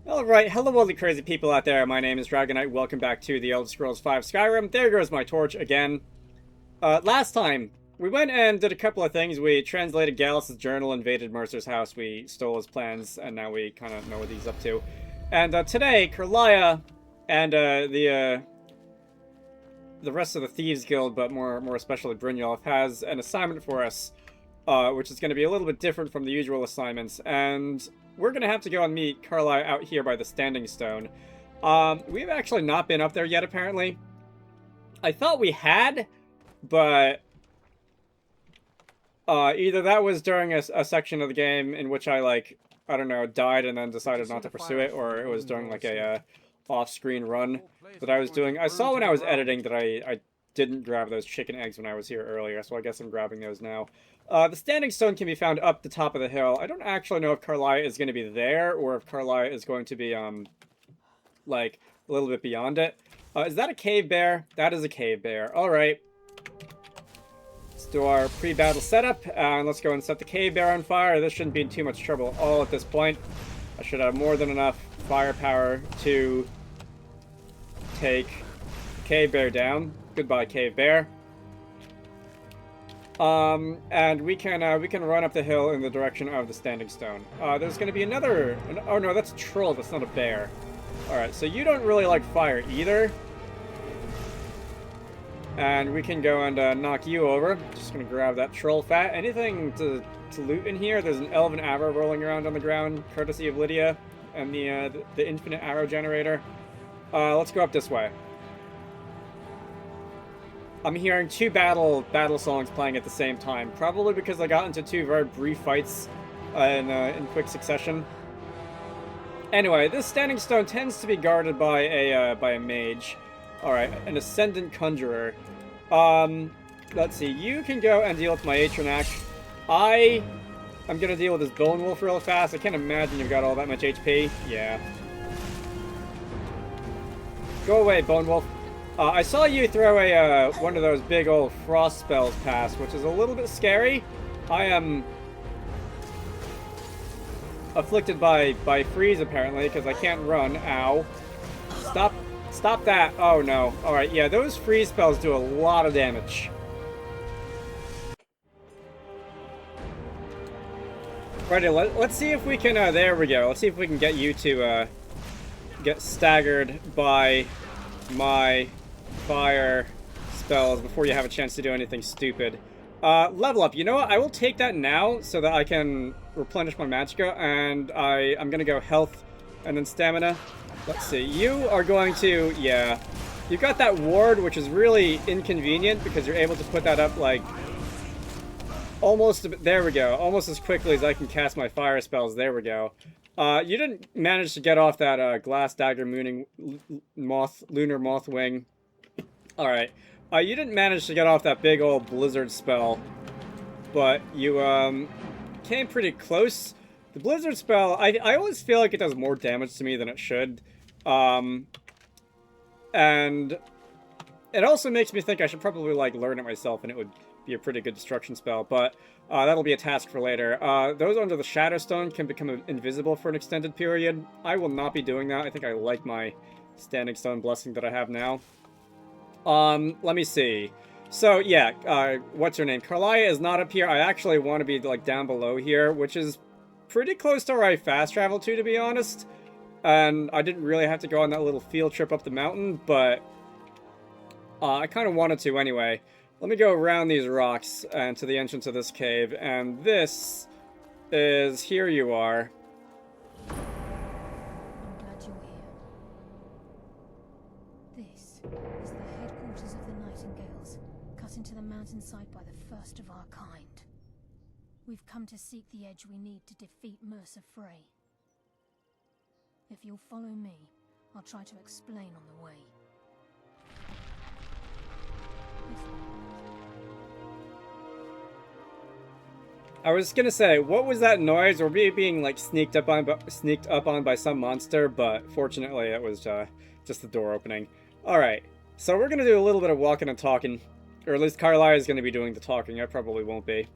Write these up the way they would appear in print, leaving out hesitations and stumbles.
Alright, hello all the crazy people out there. My name is Dragonite. Welcome back to the Elder Scrolls V Skyrim. There goes my torch again. Last time, we went and did a couple of things. We translated Gallus's journal, invaded Mercer's house, we stole his plans, and now we kind of know what he's up to. And today, Kerlia and the rest of the Thieves Guild, but more especially Brynjolf, has an assignment for us, which is going to be a little bit different from the usual assignments. And we're going to have to go and meet Kerlia out here by the Standing Stone. We've actually not been up there yet, apparently. I thought we had, but either that was during a section of the game in which I don't know, died and then decided not to pursue it, or it was during like a off-screen run that I was doing. I saw when I was editing that I didn't grab those chicken eggs when I was here earlier, so I guess I'm grabbing those now. The Standing Stone can be found up the top of the hill. I don't actually know if Kerlia is going to be there, or if Kerlia is going to be, like, a little bit beyond it. Is that a cave bear? That is a cave bear. Alright. Let's do our pre-battle setup, and let's go and set the cave bear on fire. This shouldn't be in too much trouble at all at this point. I should have more than enough firepower to take the cave bear down. Goodbye, cave bear. And we can run up the hill in the direction of the Standing Stone. There's going to be another... Oh, no, that's a troll. That's not a bear. Alright, so you don't really like fire either. And we can go and knock you over. Just going to grab that troll fat. Anything to loot in here? There's an elven arrow rolling around on the ground, courtesy of Lydia and the infinite arrow generator. Let's go up this way. I'm hearing two battle songs playing at the same time, probably because I got into two very brief fights in quick succession. Anyway, this Standing Stone tends to be guarded by a mage. All right, an ascendant conjurer. Let's see. You can go and deal with my Atronak. I'm gonna deal with this Bone Wolf real fast. I can't imagine you've got all that much HP. Yeah. Go away, Bone Wolf. I saw you throw one of those big old frost spells past, which is a little bit scary. I am afflicted by freeze, apparently, because I can't run. Ow. Stop that. Oh, no. Alright, yeah, those freeze spells do a lot of damage. Righty, let's see if we can, there we go. Let's see if we can get you to, get staggered by my fire spells before you have a chance to do anything stupid. Level up. You know what? I will take that now so that I can replenish my magicka, and I'm gonna go health and then stamina. Let's see. You are going to... Yeah. You've got that ward, which is really inconvenient because you're able to put that up, like... Almost... There we go. Almost as quickly as I can cast my fire spells. There we go. You didn't manage to get off that glass dagger mooning lunar moth wing. Alright. You didn't manage to get off that big old blizzard spell, but you came pretty close. The blizzard spell, I always feel like it does more damage to me than it should. And it also makes me think I should probably like learn it myself, and it would be a pretty good destruction spell, but that'll be a task for later. Those under the Shadow Stone can become invisible for an extended period. I will not be doing that. I think I like my Standing Stone blessing that I have now. Let me see. So, yeah, what's her name? Kerlia is not up here. I actually want to be, like, down below here, which is pretty close to where I fast travel to be honest. And I didn't really have to go on that little field trip up the mountain, but I kind of wanted to anyway. Let me go around these rocks and to the entrance of this cave, and this is... Here you are. I'm glad you're here. This is the headquarters of the Nightingales, cut into the mountainside by the first of our kind. We've come to seek the edge we need to defeat Mercer Frey. If you'll follow me, I'll try to explain on the way. I was gonna say, what was that noise? Were we being like sneaked up on by some monster? But fortunately, it was just the door opening. All right, so we're gonna do a little bit of walking and talking, or at least Kerlia is gonna be doing the talking. I probably won't be.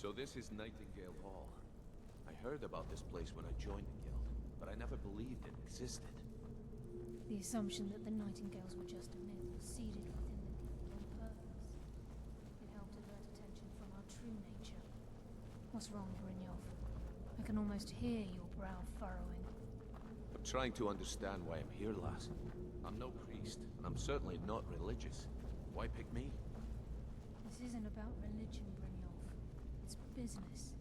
So So this is Nightingale Hall. I heard about this place when I joined the guild, but I never believed it existed. The assumption that the Nightingales were just a myth was seeded within the guild on purpose. It helped divert attention from our true nature. What's wrong, Brynjolf? I can almost hear your brow furrowing. I'm trying to understand why I'm here, lass. I'm no priest, and I'm certainly not religious. Why pick me? This isn't about religion, Brynjolf. It's business.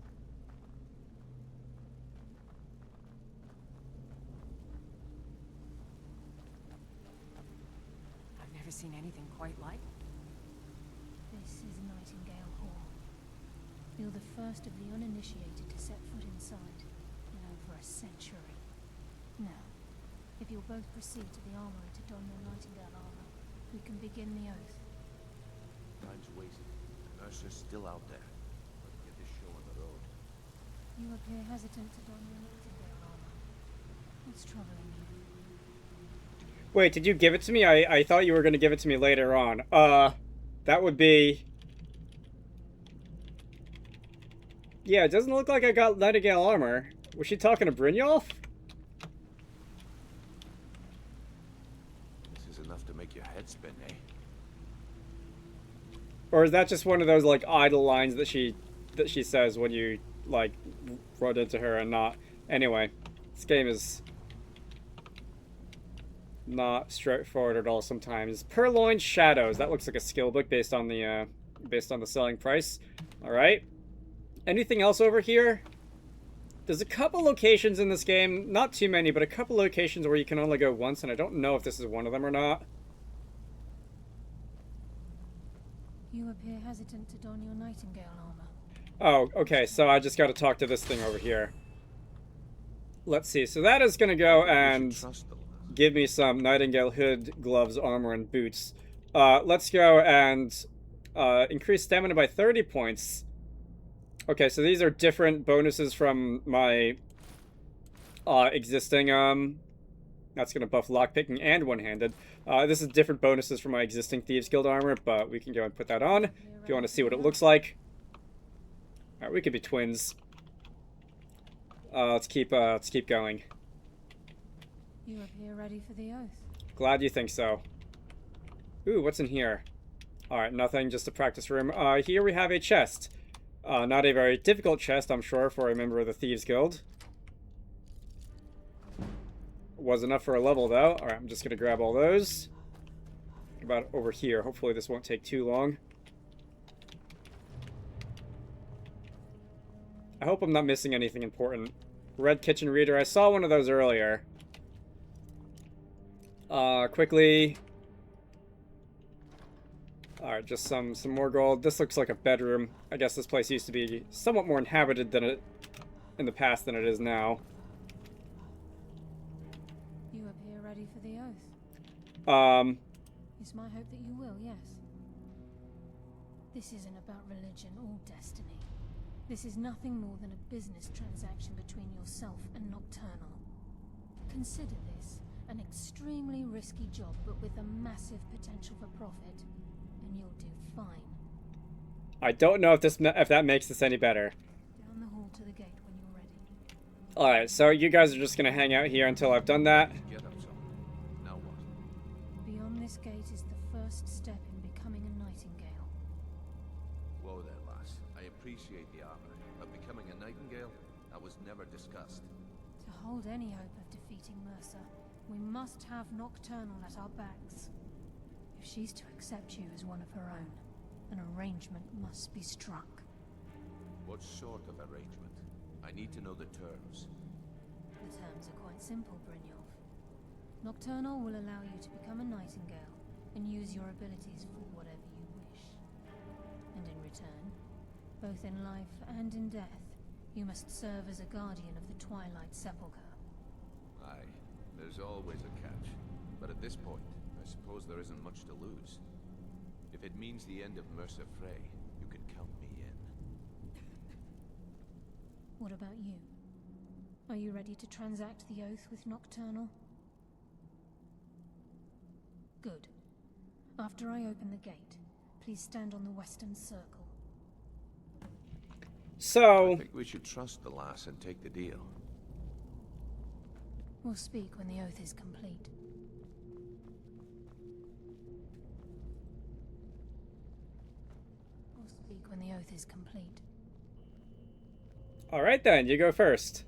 I've never seen anything quite like it. This is Nightingale Hall. You're the first of the uninitiated to set foot inside in over a century. Now, if you'll both proceed to the armory to don your Nightingale armor, we can begin the oath. Time's wasted. Mercer's still out there. Let's get this show on the road. You appear hesitant to don your Nightingale armor. What's troubling you? Wait, did you give it to me? I thought you were going to give it to me later on. That would be... Yeah, it doesn't look like I got Nightingale armor. Was she talking to Brynjolf? This is enough to make your head spin, eh? Or is that just one of those, like, idle lines that she says when you, like, run into her and not... Anyway, this game is not straightforward at all sometimes. Purloined Shadows. That looks like a skill book based on the selling price. Alright. Anything else over here? There's a couple locations in this game, not too many, but a couple locations where you can only go once, and I don't know if this is one of them or not. You appear hesitant to don your Nightingale armor. Oh, okay, so I just gotta talk to this thing over here. Let's see, so that is gonna go and give me some Nightingale hood, gloves, armor, and boots. Let's go and increase stamina by 30 points. Okay, so these are different bonuses from my existing, that's going to buff lockpicking and one-handed. This is different bonuses from my existing Thieves Guild armor, but we can go and put that on if you want to see what it looks like. Alright, we could be twins. Let's keep going. You appear ready for the oath. Glad you think so. Ooh, what's in here? Alright, nothing, just a practice room. Here we have a chest. Not a very difficult chest, I'm sure, for a member of the Thieves Guild. Was enough for a level, though. Alright, I'm just gonna grab all those. About over here. Hopefully this won't take too long. I hope I'm not missing anything important. Red Kitchen Reader. I saw one of those earlier. Quickly. Alright, just some more gold. This looks like a bedroom. I guess this place used to be somewhat more inhabited than it in the past than it is now. You appear ready for the oath. It's my hope that you will, yes. This isn't about religion or destiny. This is nothing more than a business transaction between yourself and Nocturnal. Consider this an extremely risky job, but with a massive potential for profit. And you'll do fine. I don't know if that makes this any better. Down the hall to the gate when you're ready. Alright, so you guys are just gonna hang out here until I've done that. Get up, son. Now what? Beyond this gate is the first step in becoming a Nightingale. Whoa there, lass. I appreciate the honor, but becoming a Nightingale? That was never discussed. To hold any hope of defeating Mercer, we must have Nocturnal at our backs. If she's to accept you as one of her own, an arrangement must be struck. What sort of arrangement? I need to know the terms. The terms are quite simple, Brynjolf. Nocturnal will allow you to become a Nightingale and use your abilities for whatever you wish. And in return, both in life and in death, you must serve as a guardian of the Twilight Sepulchre. Aye, there's always a catch. But at this point, I suppose there isn't much to lose. If it means the end of Mercer Frey, you can count me in. What about you? Are you ready to transact the oath with Nocturnal? Good. After I open the gate, please stand on the western circle. So, I think we should trust the lass and take the deal. We'll speak when the oath is complete. We'll speak when the oath is complete. all right then, you go first.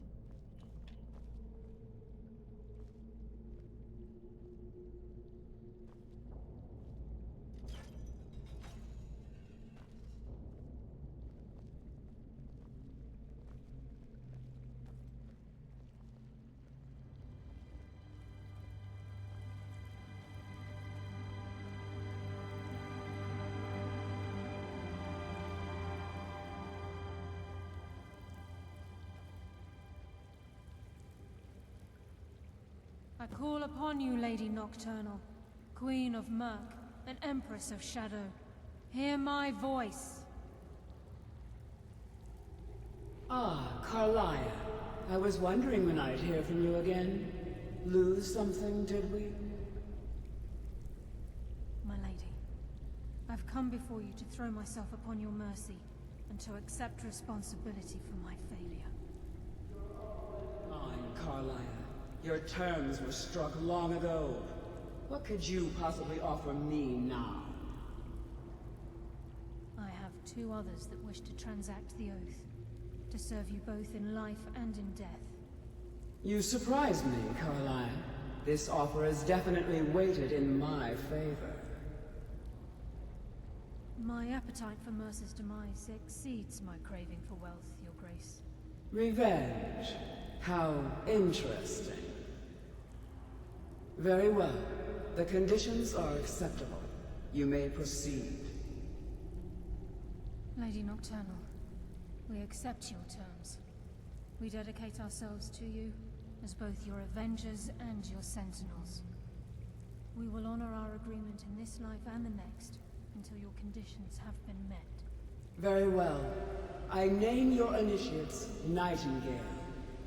I call upon you, Lady Nocturnal, Queen of Murk, and Empress of Shadow. Hear my voice. Ah, Carlia. I was wondering when I'd hear from you again. Lose something, did we? My lady, I've come before you to throw myself upon your mercy, and to accept responsibility for my failure. Fine, Carlia. Your terms were struck long ago. What could you possibly offer me now? I have two others that wish to transact the oath, to serve you both in life and in death. You surprised me, Carlia. This offer is definitely weighted in my favor. My appetite for Mercer's demise exceeds my craving for wealth, Your Grace. Revenge. How interesting. Very well. The conditions are acceptable. You may proceed. Lady Nocturnal, we accept your terms. We dedicate ourselves to you as both your avengers and your sentinels. We will honor our agreement in this life and the next until your conditions have been met. Very well. I name your initiates Nightingale,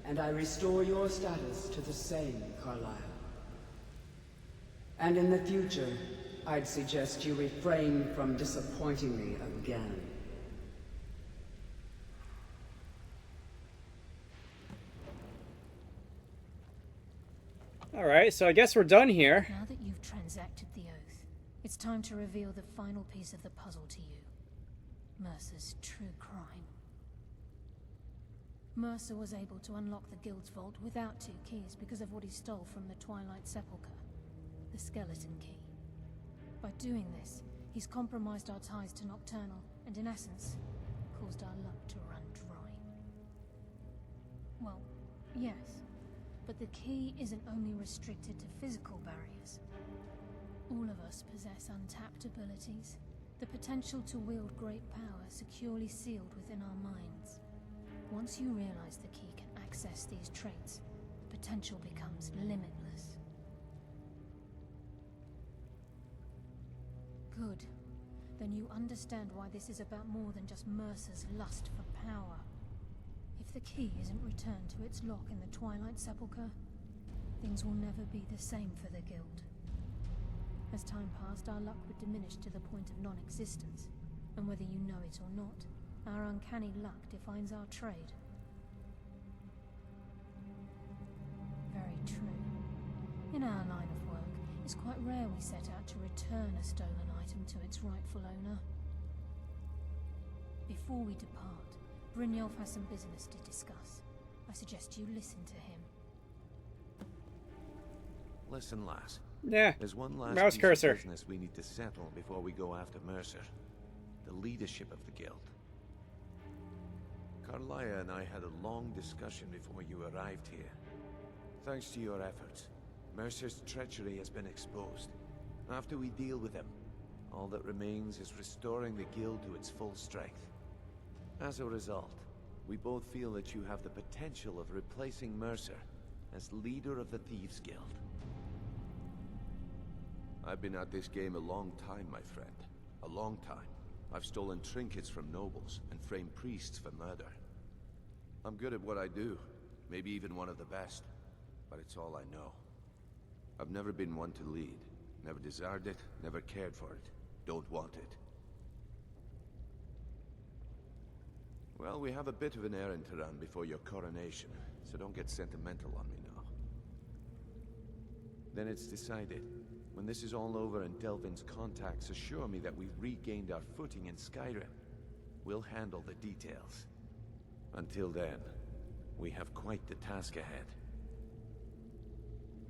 and I restore your status to the same, Carlisle. And in the future, I'd suggest you refrain from disappointing me again. Alright, so I guess we're done here. Now that you've transacted the oath, it's time to reveal the final piece of the puzzle to you. Mercer's true crime. Mercer was able to unlock the Guild's vault without 2 keys because of what he stole from the Twilight Sepulchre. The skeleton key. By doing this, he's compromised our ties to Nocturnal, and in essence, caused our luck to run dry. Well, yes, but the key isn't only restricted to physical barriers. All of us possess untapped abilities, the potential to wield great power securely sealed within our minds. Once you realize the key can access these traits, the potential becomes limitless. Good. Then you understand why this is about more than just Mercer's lust for power. If the key isn't returned to its lock in the Twilight Sepulchre, things will never be the same for the Guild. As time passed, our luck would diminish to the point of non-existence, and whether you know it or not, our uncanny luck defines our trade. Very true. In our line of work, it's quite rare we set out to return a stolen item to its rightful owner. Before we depart, Brynjolf has some business to discuss. I suggest you listen to him. Listen, lass. Yeah. There's one last Mouse piece cursor. of business we need to settle before we go after Mercer. The leadership of the Guild. Carlia and I had a long discussion before you arrived here. Thanks to your efforts, Mercer's treachery has been exposed. After we deal with him, all that remains is restoring the Guild to its full strength. As a result, we both feel that you have the potential of replacing Mercer as leader of the Thieves' Guild. I've been at this game a long time, my friend. A long time. I've stolen trinkets from nobles and framed priests for murder. I'm good at what I do, maybe even one of the best, but it's all I know. I've never been one to lead. Never desired it, never cared for it. Don't want it. Well, we have a bit of an errand to run before your coronation, so don't get sentimental on me now. Then it's decided. When this is all over and Delvin's contacts assure me that we've regained our footing in Skyrim, we'll handle the details. Until then, we have quite the task ahead.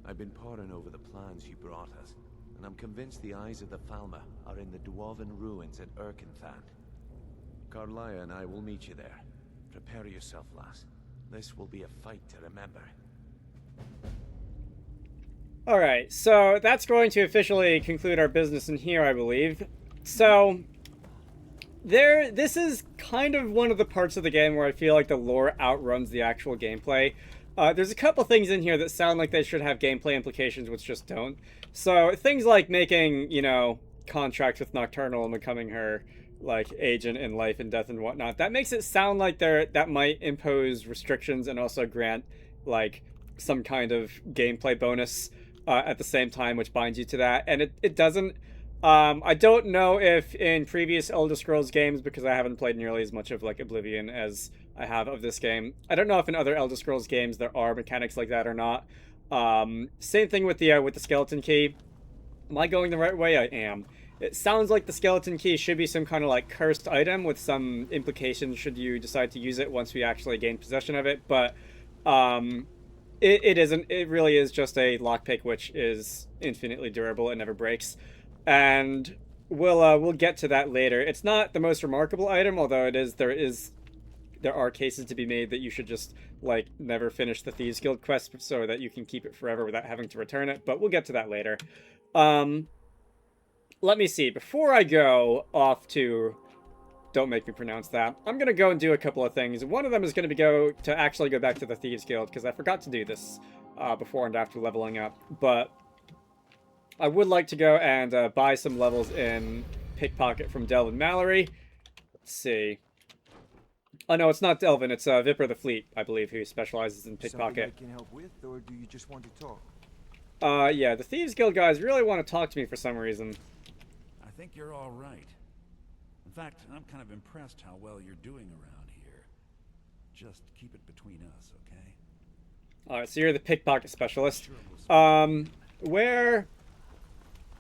I've been poring over the plans you brought us, and I'm convinced the eyes of the Falmer are in the Dwarven ruins at Erkenthand. Carlia and I will meet you there. Prepare yourself, lass. This will be a fight to remember. Alright, so that's going to officially conclude our business in here, I believe. So, this is kind of one of the parts of the game where I feel like the lore outruns the actual gameplay. There's a couple things in here that sound like they should have gameplay implications, which just don't. So, things like making, you know, contracts with Nocturnal and becoming her, like, agent in life and death and whatnot. That makes it sound like that might impose restrictions and also grant, like, some kind of gameplay bonus at the same time, which binds you to that. And it doesn't. I don't know if in previous Elder Scrolls games, because I haven't played nearly as much of, like, Oblivion as I have of this game. I don't know if in other Elder Scrolls games there are mechanics like that or not. Same thing with the skeleton key. Am I going the right way? I am. It sounds like the skeleton key should be some kind of, like, cursed item with some implications should you decide to use it once we actually gain possession of it, but it isn't. It really is just a lockpick, which is infinitely durable and never breaks. And we'll get to that later. It's not the most remarkable item, although there are cases to be made that you should just, like, never finish the Thieves Guild quest so that you can keep it forever without having to return it, but we'll get to that later. Let me see. Before I go off to... Don't make me pronounce that. I'm going to go and do a couple of things. One of them is going to be actually go back to the Thieves Guild, because I forgot to do this before and after leveling up. But I would like to go and buy some levels in Pickpocket from Delvin Mallory. Let's see. Oh, no, it's not Delvin. It's Vipper the Fleet, I believe, who specializes in Pickpocket. Something I can help with, or do you just want to talk? Yeah, the Thieves Guild guys really want to talk to me for some reason. I think you're all right. In fact, I'm kind of impressed how well you're doing around here. Just keep it between us, okay? Alright, so you're the pickpocket specialist. Where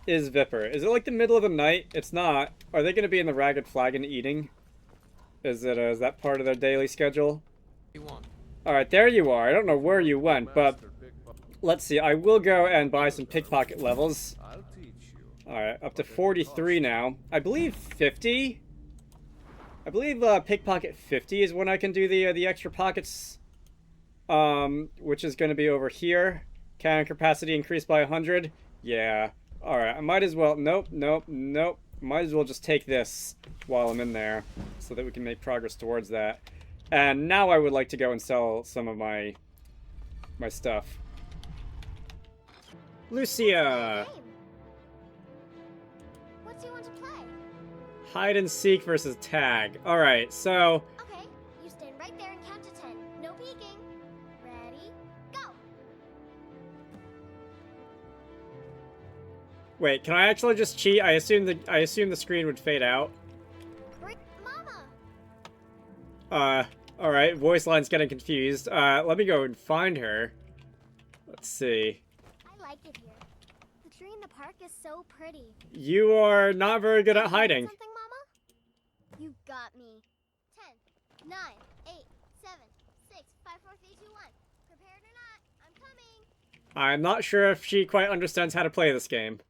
is Vipper? Is it like the middle of the night? It's not. Are they going to be in the Ragged Flagon eating? Is that part of their daily schedule? Alright, there you are. I don't know where you went, but let's see. I will go and buy some pickpocket levels. Alright, up to 43 now. I believe 50? I believe pickpocket 50 is when I can do the extra pockets, which is going to be over here. Cannon capacity increased by 100. Yeah. Alright, I might as well... Nope. Might as well just take this while I'm in there so that we can make progress towards that. And now I would like to go and sell some of my stuff. Lucia! What do you want to play? Hide and seek versus tag. Alright, so... Okay, you stand right there and count to 10. No peeking. Ready, go! Wait, can I actually just cheat? I assume the screen would fade out. Mama! Alright, voice line's getting confused. Let me go and find her. Let's see. I like it here. The tree in the park is so pretty. You are not very good at hiding. Something, Mama? You got me. 10, 9, 8, 7, 6, 5, 4, 3, 2, 1. Prepared or not, I'm coming. I'm not sure if she quite understands how to play this game.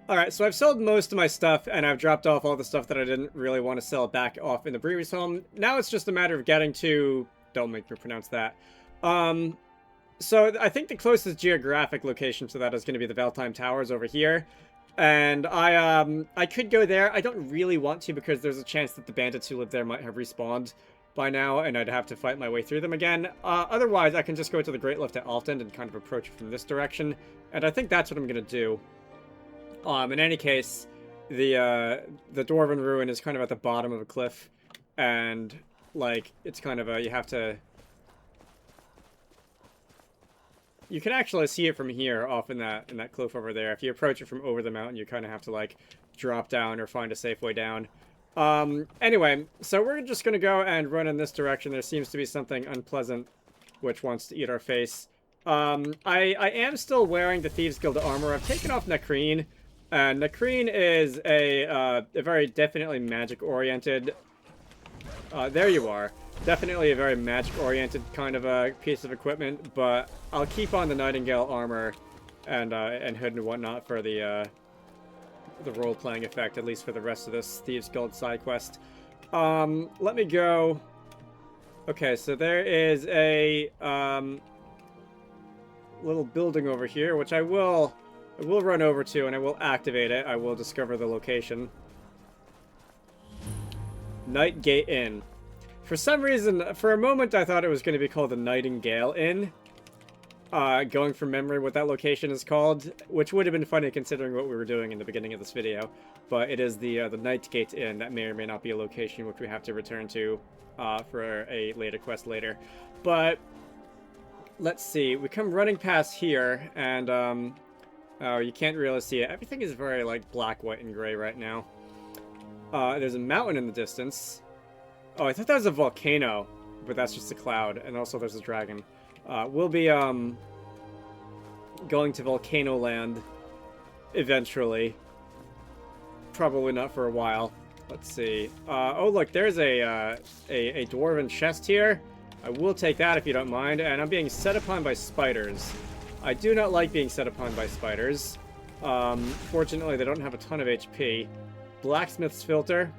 Alright, so I've sold most of my stuff, and I've dropped off all the stuff that I didn't really want to sell back off in the previous home. Now it's just a matter of getting to... Don't make me pronounce that. So I think the closest geographic location to that is going to be the Valtime Towers over here. And I could go there. I don't really want to because there's a chance that the bandits who live there might have respawned by now, and I'd have to fight my way through them again. Otherwise, I can just go to the Great Lift at Alton and kind of approach it from this direction. And I think that's what I'm going to do. In any case, the Dwarven Ruin is kind of at the bottom of a cliff. And, like, it's kind of a... You have to... You can actually see it from here, off in that cliff over there. If you approach it from over the mountain, you kind of have to, like, drop down or find a safe way down. Anyway, so we're just gonna go and run in this direction. There seems to be something unpleasant which wants to eat our face. I am still wearing the Thieves Guild armor. I've taken off Nakreen. Nakreen is a very definitely magic-oriented... there you are. Definitely a very magic-oriented kind of a piece of equipment, but I'll keep on the Nightingale armor and hood and whatnot for the role-playing effect, at least for the rest of this Thieves Guild side quest. Let me go... Okay, so there is a little building over here, which I will run over to, and I will activate it. I will discover the location. Nightgate Inn. For some reason, for a moment, I thought it was going to be called the Nightingale Inn. Going from memory what that location is called, which would have been funny considering what we were doing in the beginning of this video. But it is the Nightgate Inn. That may or may not be a location which we have to return to for a later quest later. But let's see. We come running past here, and oh, you can't really see it. Everything is very like black, white, and gray right now. There's a mountain in the distance. Oh, I thought that was a volcano, but that's just a cloud. And also there's a dragon. We'll be going to Volcano Land eventually. Probably not for a while. Let's see. Oh, look, there's a dwarven chest here. I will take that if you don't mind. And I'm being set upon by spiders. I do not like being set upon by spiders. Fortunately, they don't have a ton of HP. Blacksmith's filter.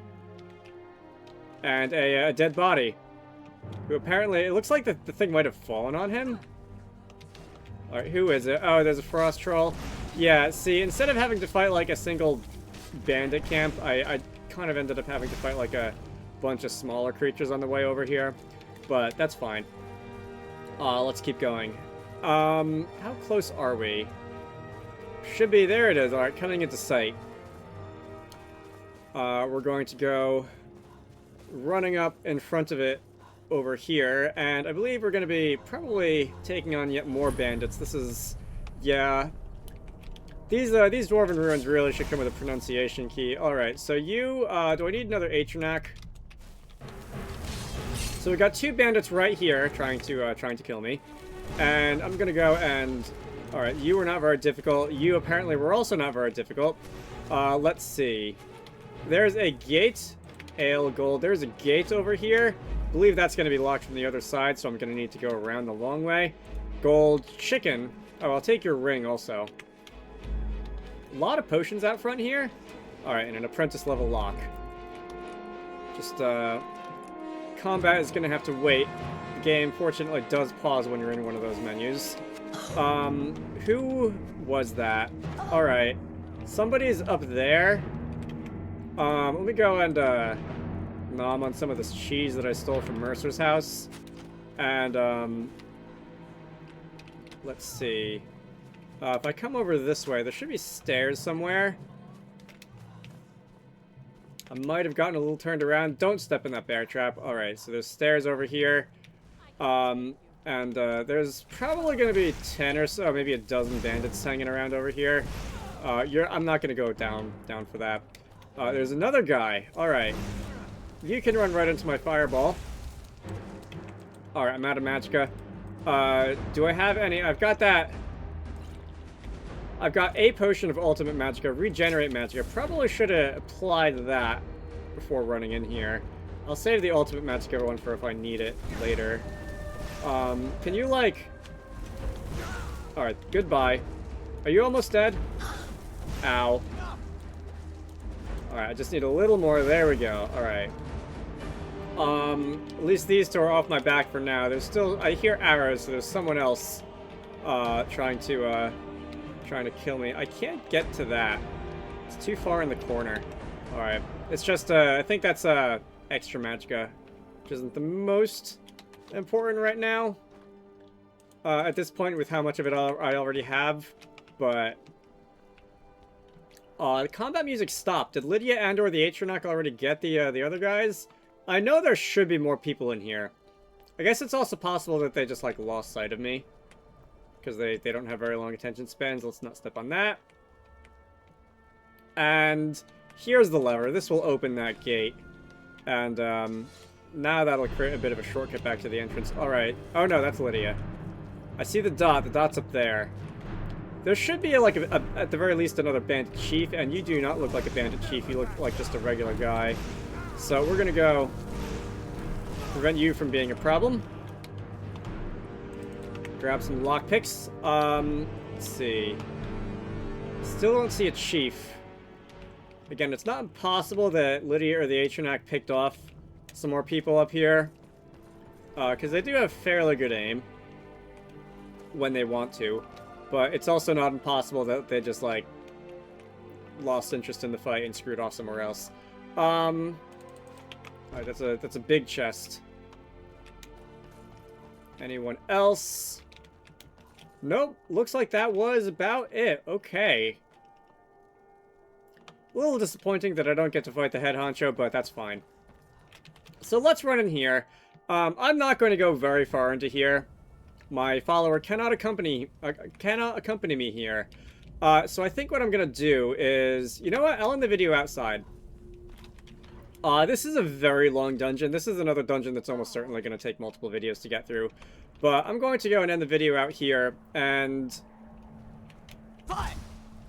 And a dead body. Who apparently, it looks like the thing might have fallen on him. Alright, who is it? Oh, there's a frost troll. Yeah, see, instead of having to fight like a single bandit camp, I kind of ended up having to fight like a bunch of smaller creatures on the way over here. But that's fine. Let's keep going. How close are we? Should be, there it is. Alright, coming into sight. We're going to go running up in front of it over here, and I believe we're going to be probably taking on yet more bandits. This is, yeah, these dwarven ruins really should come with a pronunciation key. Alright, so you, do I need another Atronak? So we got two bandits right here trying to kill me, and I'm gonna go and, alright, you were not very difficult. You apparently were also not very difficult. Let's see. There's a gate. Ale gold. There's a gate over here. I believe that's going to be locked from the other side, so I'm going to need to go around the long way. Gold chicken. Oh, I'll take your ring also. A lot of potions out front here. Alright, and an apprentice level lock. Just, combat is going to have to wait. The game, fortunately, does pause when you're in one of those menus. Who was that? Alright. Somebody's up there. Let me go and, nom on some of this cheese that I stole from Mercer's house. And, let's see. If I come over this way, there should be stairs somewhere. I might have gotten a little turned around. Don't step in that bear trap. Alright, so there's stairs over here. There's probably going to be 10 or so, maybe a dozen bandits hanging around over here. I'm not going to go down for that. There's another guy. Alright. You can run right into my fireball. Alright, I'm out of magicka. Do I have any? I've got that. I've got a potion of ultimate magicka. Regenerate magicka. Probably should have applied that before running in here. I'll save the ultimate magicka one for if I need it later. Can you, like... Alright, goodbye. Are you almost dead? Ow. Alright, I just need a little more. There we go. Alright. At least these two are off my back for now. There's still... I hear arrows, so there's someone else trying to kill me. I can't get to that. It's too far in the corner. Alright. It's just, I think that's extra magicka, which isn't the most important right now. At this point, with how much of it I already have. But... the combat music stopped. Did Lydia and or the Atronak already get the other guys? I know there should be more people in here. I guess it's also possible that they just, like, lost sight of me. Because they don't have very long attention spans. Let's not step on that. And Here's the lever. This will open that gate. And, now that'll create a bit of a shortcut back to the entrance. Alright. Oh no, that's Lydia. I see the dot. The dot's up there. There should be, like, at the very least, another bandit chief, and you do not look like a bandit chief. You look like just a regular guy. So we're gonna go prevent you from being a problem. Grab some lockpicks. Let's see. Still don't see a chief. Again, it's not impossible that Lydia or the Atronac picked off some more people up here. Because they do have fairly good aim when they want to. But it's also not impossible that they just, like, lost interest in the fight and screwed off somewhere else. Alright, that's a big chest. Anyone else? Nope. Looks like that was about it. Okay. A little disappointing that I don't get to fight the head honcho, but that's fine. So let's run in here. I'm not going to go very far into here. My follower cannot accompany me here. So I think what I'm going to do is... You know what? I'll end the video outside. This is a very long dungeon. This is another dungeon that's almost certainly going to take multiple videos to get through. But I'm going to go and end the video out here, and...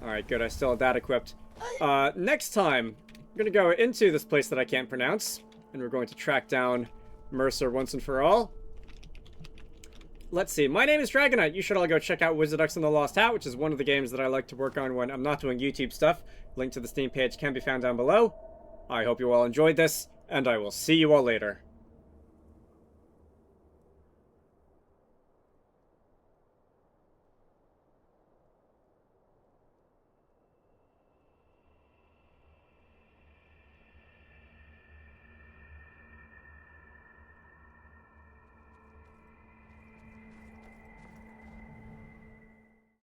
Alright, good. I still have that equipped. Next time, I'm going to go into this place that I can't pronounce, and we're going to track down Mercer once and for all. Let's see. My name is Dragonite. You should all go check out Wizarducks and the Lost Hat, which is one of the games that I like to work on when I'm not doing YouTube stuff. Link to the Steam page can be found down below. I hope you all enjoyed this, and I will see you all later.